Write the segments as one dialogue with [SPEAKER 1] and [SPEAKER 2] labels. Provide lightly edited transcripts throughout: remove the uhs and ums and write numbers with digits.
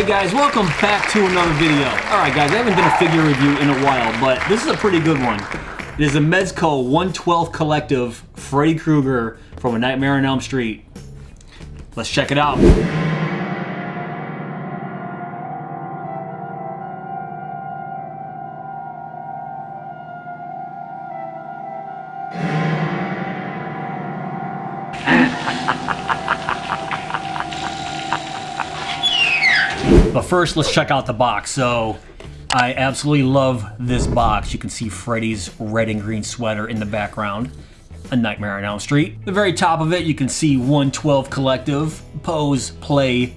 [SPEAKER 1] Hey guys, welcome back to another video. Alright guys, I haven't done a figure review in a while, but this is a pretty good one. It is a Mezco 112 Collective Freddy Krueger from A Nightmare on Elm Street. Let's check it out. But first, let's check out the box. So, I absolutely love this box. You can see Freddy's red and green sweater in the background. A Nightmare on Elm Street. The very top of it, you can see 112 Collective, pose, play,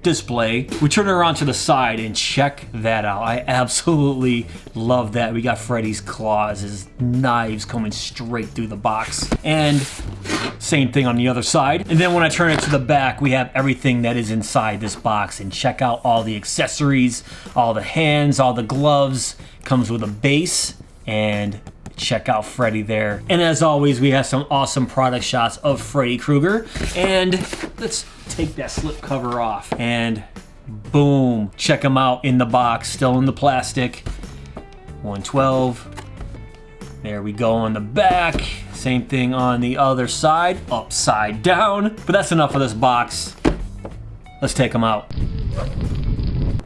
[SPEAKER 1] display. We turn it around to the side and check that out. I absolutely love that. We got Freddy's claws, his knives coming straight through the box. And same thing on the other side. And then when I turn it to the back, we have everything that is inside this box. And check out all the accessories, all the hands, all the gloves. Comes with a base, and check out Freddy there. And as always, we have some awesome product shots of Freddy Krueger. And let's take that slip cover off. And boom, check him out in the box, still in the plastic. 112. There we go on the back. Same thing on the other side, upside down. But that's enough of this box. Let's take them out.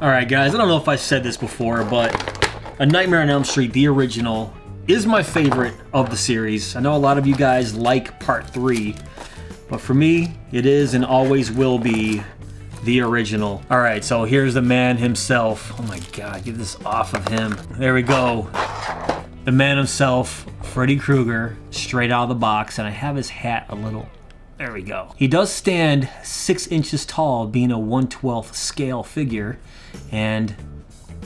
[SPEAKER 1] All right, guys, I don't know if I said this before, but A Nightmare on Elm Street, the original, is my favorite of the series. I know a lot of you guys like part 3, but for me, it is and always will be the original. All right, so here's the man himself. Oh my God, get this off of him. There we go. The man himself, Freddy Krueger, straight out of the box, and I have his hat a little, there we go. He does stand 6 inches tall, being a 1/12 scale figure, and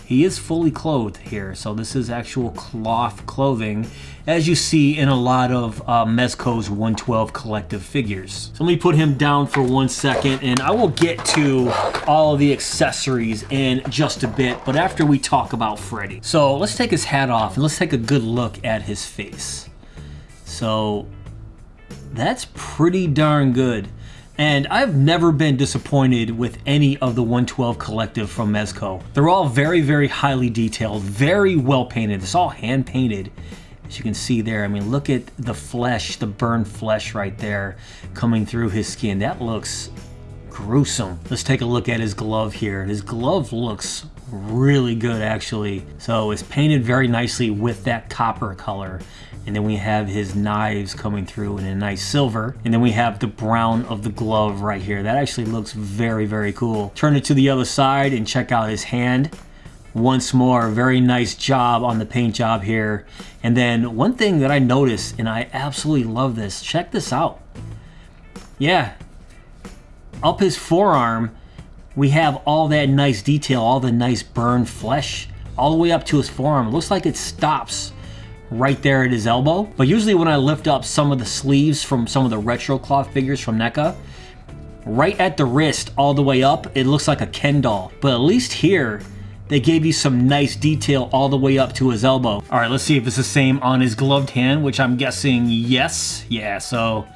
[SPEAKER 1] he is fully clothed here, so this is actual cloth clothing, as you see in a lot of Mezco's 112 Collective figures. So let me put him down for 1 second, and I will get to all of the accessories in just a bit, but after we talk about Freddy. So let's take his hat off, and let's take a good look at his face. So that's pretty darn good. And I've never been disappointed with any of the 112 Collective from Mezco. They're all very, very highly detailed, very well painted. It's all hand painted, as you can see there. I mean, look at the flesh, the burned flesh right there coming through his skin. That looks gruesome. Let's take a look at his glove here. His glove looks really good, actually. So it's painted very nicely with that copper color. And then we have his knives coming through in a nice silver. And then we have the brown of the glove right here. That actually looks very, very cool. Turn it to the other side and check out his hand. Once more, very nice job on the paint job here. And then one thing that I noticed, and I absolutely love this, check this out. Yeah, up his forearm, we have all that nice detail, all the nice burned flesh, all the way up to his forearm. It looks like it stops right there at his elbow. But usually when I lift up some of the sleeves from some of the retro cloth figures from NECA, right at the wrist all the way up, it looks like a Ken doll. But at least here, they gave you some nice detail all the way up to his elbow. All right, let's see if it's the same on his gloved hand, which I'm guessing yes. Yeah, so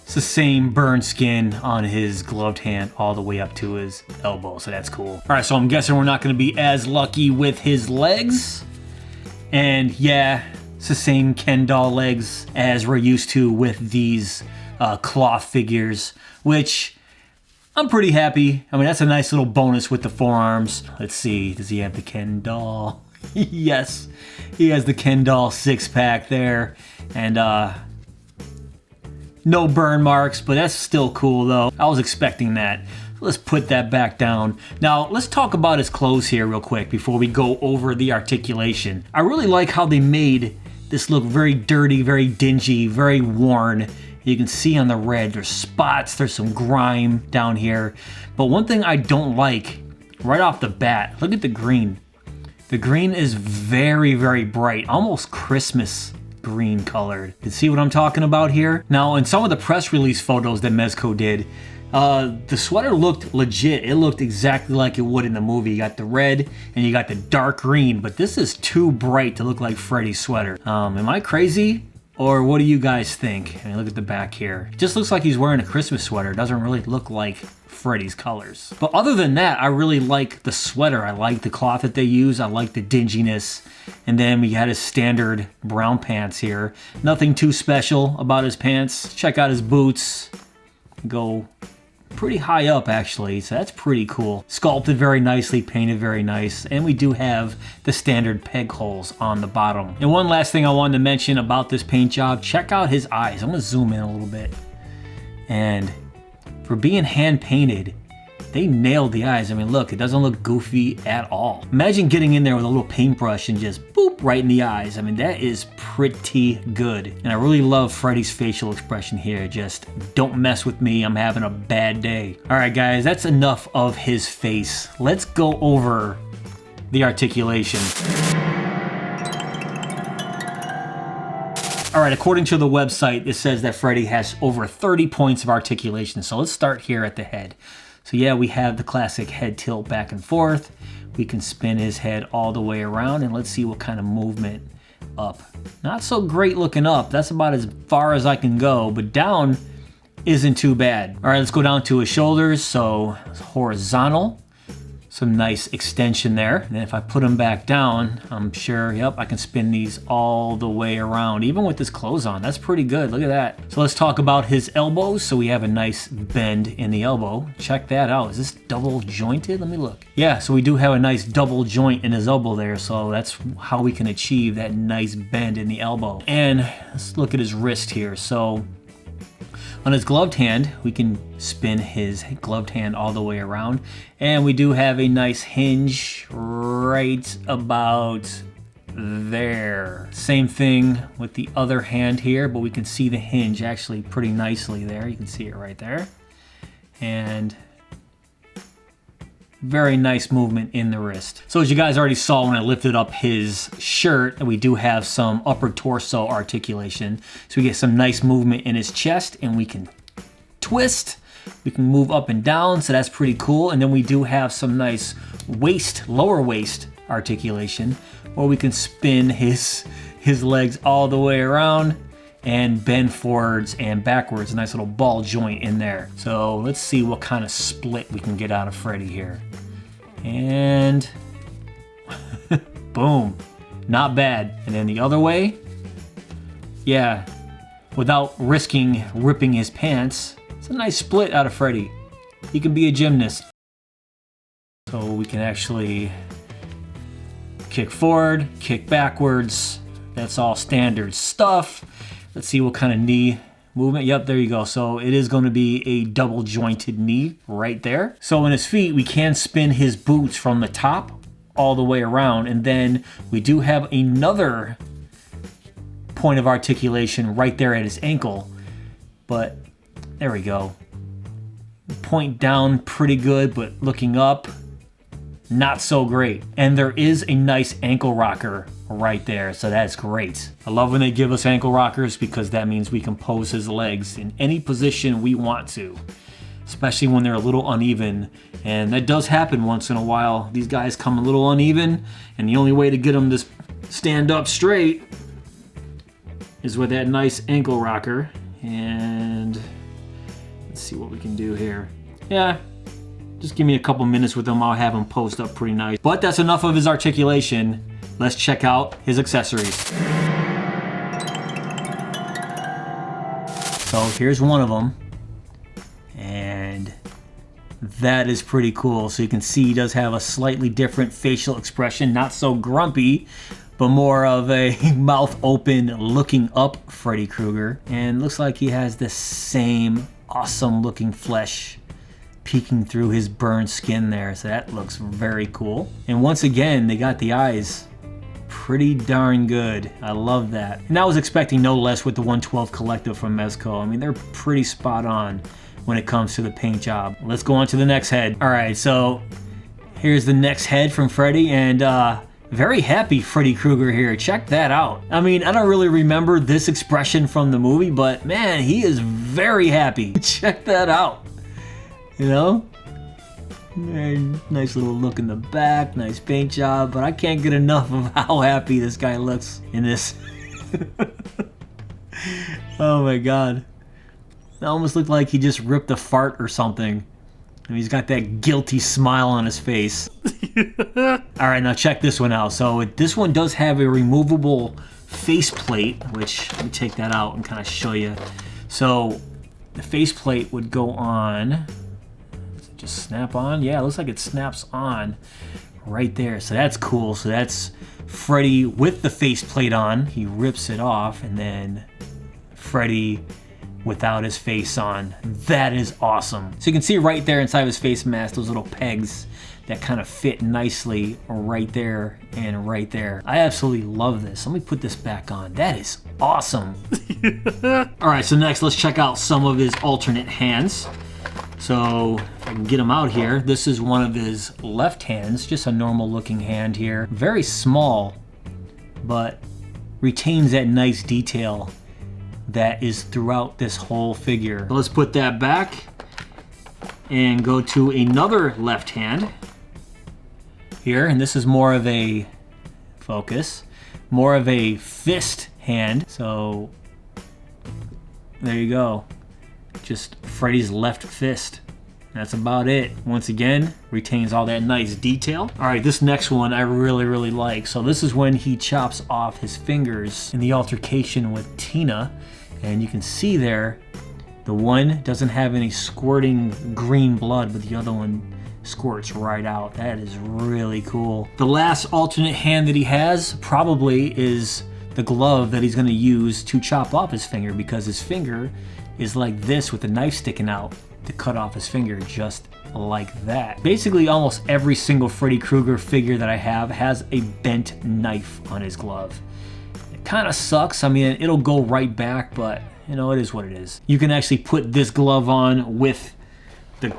[SPEAKER 1] it's the same burned skin on his gloved hand all the way up to his elbow, so that's cool. All right, so I'm guessing we're not gonna be as lucky with his legs. And yeah, it's the same Ken doll legs as we're used to with these cloth figures, which I'm pretty happy. I mean, that's a nice little bonus with the forearms. Let's see, does he have the Ken doll? Yes, he has the Ken doll 6-pack there. And no burn marks, but that's still cool though. I was expecting that. Let's put that back down. Now, let's talk about his clothes here real quick before we go over the articulation. I really like how they made this look very dirty, very dingy, very worn. You can see on the red, there's spots, there's some grime down here. But one thing I don't like, right off the bat, look at the green. The green is very, very bright, almost Christmas green colored. You see what I'm talking about here? Now, in some of the press release photos that Mezco did, the sweater looked legit. It looked exactly like it would in the movie. You got the red and you got the dark green, but this is too bright to look like Freddy's sweater. Am I crazy? Or what do you guys think? I mean, look at the back here. It just looks like he's wearing a Christmas sweater. It doesn't really look like Freddy's colors. But other than that, I really like the sweater. I like the cloth that they use. I like the dinginess. And then we had his standard brown pants here. Nothing too special about his pants. Check out his boots. Go pretty high up actually, so that's pretty cool. Sculpted very nicely, painted very nice, and we do have the standard peg holes on the bottom. And one last thing I wanted to mention about this paint job, check out his eyes. I'm gonna zoom in a little bit. And for being hand painted, they nailed the eyes. I mean, look, it doesn't look goofy at all. Imagine getting in there with a little paintbrush and just boop right in the eyes. I mean, that is pretty good. And I really love Freddy's facial expression here. Just don't mess with me, I'm having a bad day. All right, guys, that's enough of his face. Let's go over the articulation. All right, according to the website, it says that Freddy has over 30 points of articulation. So let's start here at the head. So yeah, we have the classic head tilt back and forth. We can spin his head all the way around, and let's see what kind of movement up. Not so great looking up. That's about as far as I can go, but down isn't too bad. All right, let's go down to his shoulders. So horizontal. Some nice extension there. And then if I put them back down, I'm sure, yep, I can spin these all the way around, even with his clothes on. That's pretty good, look at that. So let's talk about his elbows. So we have a nice bend in the elbow. Check that out, is this double jointed? Let me look. Yeah, so we do have a nice double joint in his elbow there. So that's how we can achieve that nice bend in the elbow. And let's look at his wrist here. So on his gloved hand, we can spin his gloved hand all the way around. And we do have a nice hinge right about there. Same thing with the other hand here, but we can see the hinge actually pretty nicely there. You can see it right there. And very nice movement in the wrist. So as you guys already saw when I lifted up his shirt, we do have some upper torso articulation. So we get some nice movement in his chest, and we can twist. We can move up and down, so that's pretty cool. And then we do have some nice waist, lower waist articulation, where we can spin his legs all the way around and bend forwards and backwards. A nice little ball joint in there. So let's see what kind of split we can get out of Freddy here. And boom, not bad. And then the other way, yeah, without risking ripping his pants, it's a nice split out of Freddy. He can be a gymnast. So we can actually kick forward, kick backwards. That's all standard stuff. Let's see what kind of knee movement. Yep, there you go. So it is going to be a double jointed knee right there. So in his feet, we can spin his boots from the top all the way around. And then we do have another point of articulation right there at his ankle. But there we go. Point down pretty good, but looking up, not so great. And there is a nice ankle rocker right there, so that's great. I love when they give us ankle rockers because that means we can pose his legs in any position we want to, especially when they're a little uneven. And that does happen once in a while. These guys come a little uneven, and the only way to get them to stand up straight is with that nice ankle rocker. And let's see what we can do here. Yeah, just give me a couple minutes with him. I'll have him posed up pretty nice. But that's enough of his articulation. Let's check out his accessories. So here's one of them. And that is pretty cool. So you can see he does have a slightly different facial expression. Not so grumpy, but more of a mouth open, looking up Freddy Krueger. And looks like he has the same awesome looking flesh peeking through his burned skin there. So that looks very cool. And once again, they got the eyes pretty darn good. I love that. And I was expecting no less with the 112 Collective from Mezco. I mean, they're pretty spot on when it comes to the paint job. Let's go on to the next head. All right, so here's the next head from Freddy, and very happy Freddy Krueger here. Check that out. I mean, I don't really remember this expression from the movie, but man, he is very happy. Check that out. You know? Very nice little look in the back, nice paint job, but I can't get enough of how happy this guy looks in this. Oh my god. It almost looked like he just ripped a fart or something. And he's got that guilty smile on his face. Alright, now check this one out. So this one does have a removable faceplate, which let me take that out and kind of show you. So the faceplate would go on. Does it just snap on? Yeah, it looks like it snaps on right there. So that's cool. So that's Freddy with the faceplate on. He rips it off, and then Freddy without his face on. That is awesome. So you can see right there inside of his face mask, those little pegs that kind of fit nicely right there and right there. I absolutely love this. Let me put this back on. That is awesome. All right, so next let's check out some of his alternate hands. So if I can get him out here, this is one of his left hands, just a normal looking hand here. Very small, but retains that nice detail that is throughout this whole figure. So let's put that back and go to another left hand here, and this is more of a focus, more of a fist hand. So there you go, just Freddy's left fist. That's about it. Once again, retains all that nice detail. All right, this next one I really like. So this is when he chops off his fingers in the altercation with Tina, and you can see there the one doesn't have any squirting green blood, but the other one squirts right out. That is really cool. The last alternate hand that he has probably is the glove that he's going to use to chop off his finger, because his finger is like this with the knife sticking out to cut off his finger just like that. Basically almost every single Freddy Krueger figure that I have has a bent knife on his glove. It kind of sucks. I mean, it'll go right back, but you know, it is what it is. You can actually put this glove on with the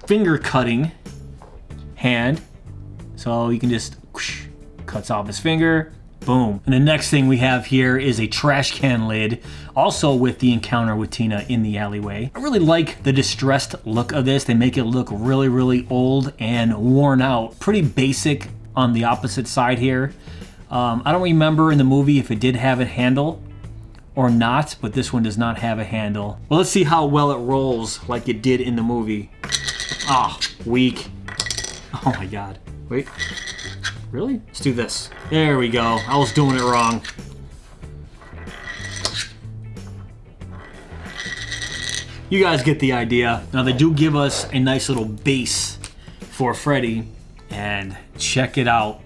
[SPEAKER 1] finger cutting hand, so you can just whoosh, cuts off his finger, boom. And the next thing we have here is a trash can lid, also with the encounter with Tina in the alleyway. I really like the distressed look of this. They make it look really old and worn out. Pretty basic on the opposite side here. I don't remember in the movie if it did have a handle or not, but this one does not have a handle. Well, let's see how well it rolls like it did in the movie. Ah, weak. Oh my god. Wait. Really? Let's do this. There we go. I was doing it wrong. You guys get the idea. Now they do give us a nice little base for Freddy, and check it out.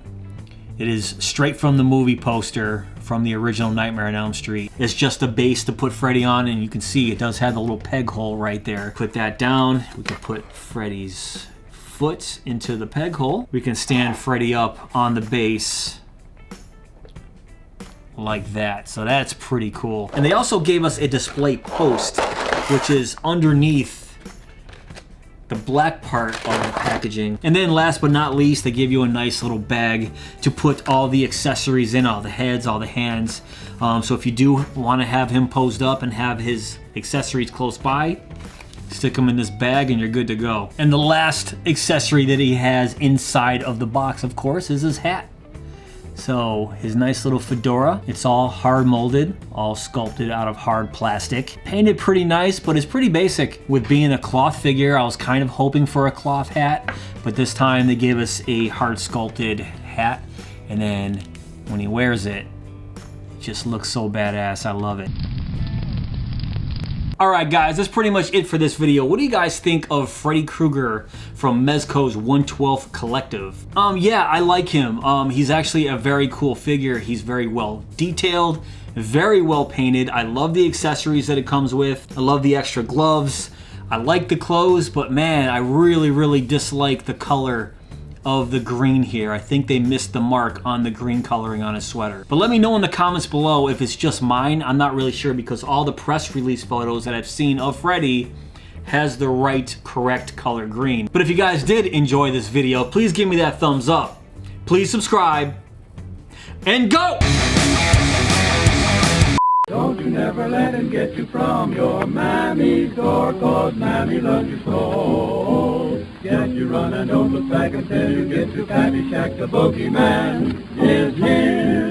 [SPEAKER 1] It is straight from the movie poster from the original Nightmare on Elm Street. It's just a base to put Freddy on, and you can see it does have the little peg hole right there. Put that down. We can put Freddy's foot into the peg hole. We can stand Freddy up on the base like that. So that's pretty cool. And they also gave us a display post, which is underneath the black part of the packaging. And then last but not least, they give you a nice little bag to put all the accessories in, all the heads, all the hands. So if you do want to have him posed up and have his accessories close by, stick them in this bag and you're good to go. And the last accessory that he has inside of the box, of course, is his hat. So his nice little fedora, it's all hard molded, all sculpted out of hard plastic. Painted pretty nice, but it's pretty basic. With being a cloth figure, I was kind of hoping for a cloth hat, but this time they gave us a hard sculpted hat, and then when he wears it, it just looks so badass. I love it. Alright guys, that's pretty much it for this video. What do you guys think of Freddy Krueger from Mezco's 1/12 Collective? Yeah, I like him. He's actually a very cool figure. He's very well detailed, very well painted. I love the accessories that it comes with. I love the extra gloves. I like the clothes, but man, I really dislike the color of the green here. I think they missed the mark on the green coloring on his sweater. But let me know in the comments below if it's just mine. I'm not really sure, because all the press release photos that I've seen of Freddy has the right, correct color green. But if you guys did enjoy this video, please give me that thumbs up. Please subscribe, and go!
[SPEAKER 2] Don't you never let him get you from your mammy's door, 'cause mammy loves you so. Get you running, don't look back until you get to Patty Shack. The boogeyman is here.